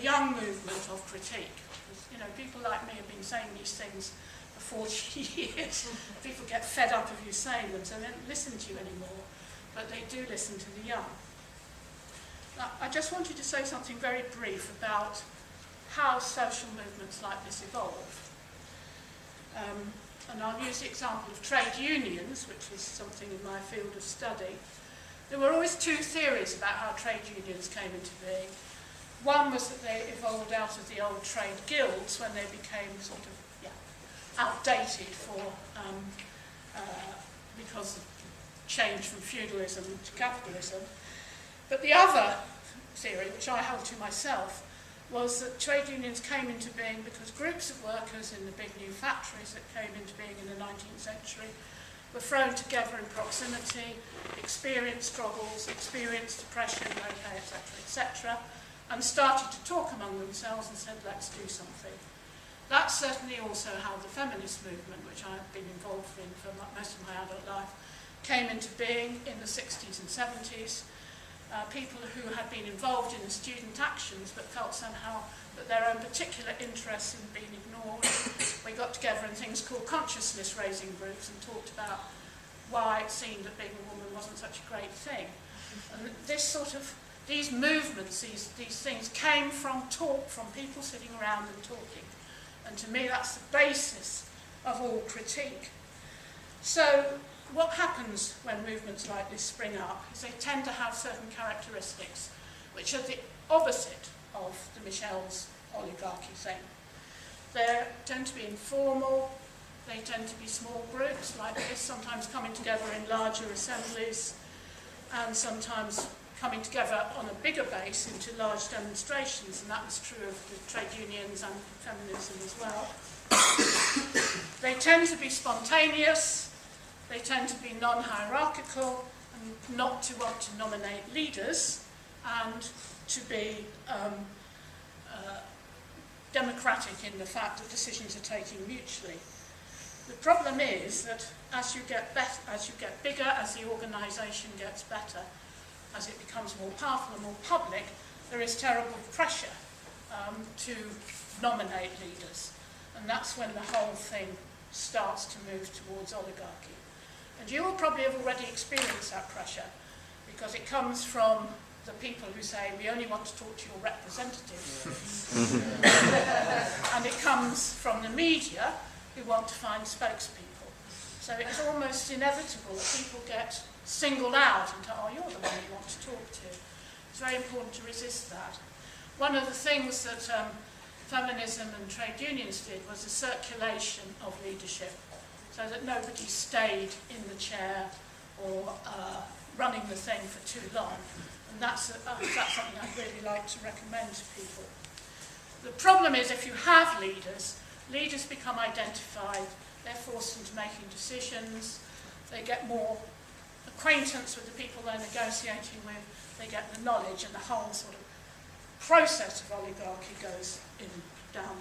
young movement of critique. You know, people like me have been saying these things for 40 years. People get fed up of you saying them, so they don't listen to you anymore, but they do listen to the young. Now, I just wanted to say something very brief about how social movements like this evolve. And I'll use the example of trade unions, which is something in my field of study. There were always two theories about how trade unions came into being. One was that they evolved out of the old trade guilds when they became sort of outdated because of change from feudalism to capitalism. But the other theory, which I held to myself, was that trade unions came into being because groups of workers in the big new factories that came into being in the 19th century were thrown together in proximity, experienced struggles, experienced depression, low pay, etc., etc., and started to talk among themselves and said, let's do something. That's certainly also how the feminist movement, which I've been involved in for most of my adult life, came into being in the 60s and 70s. People who had been involved in the student actions but felt somehow that their own particular interests had been ignored. We got together in things called consciousness raising groups and talked about why it seemed that being a woman wasn't such a great thing. And these movements, these things came from talk, from people sitting around and talking. And to me that's the basis of all critique. So what happens when movements like this spring up is they tend to have certain characteristics which are the opposite of the Michel's oligarchy thing. They tend to be informal, they tend to be small groups like this, sometimes coming together in larger assemblies and sometimes coming together on a bigger base into large demonstrations, and that was true of the trade unions and feminism as well. They tend to be spontaneous, they tend to be non-hierarchical and not to want to nominate leaders and to be democratic in the fact that decisions are taken mutually. The problem is that as you get bigger, as the organisation gets better, as it becomes more powerful and more public, there is terrible pressure to nominate leaders. And that's when the whole thing starts to move towards oligarchy. And you will probably have already experienced that pressure because it comes from the people who say, we only want to talk to your representatives. And it comes from the media who want to find spokespeople. So it's almost inevitable that people get singled out and oh, you're the one you want to talk to. It's very important to resist that. One of the things that feminism and trade unions did was a circulation of leadership, so that nobody stayed in the chair or running the thing for too long. And that's something I'd really like to recommend to people. The problem is if you have leaders, leaders become identified, they're forced into making decisions, they get more acquaintance with the people they're negotiating with, they get the knowledge, and the whole sort of process of oligarchy goes down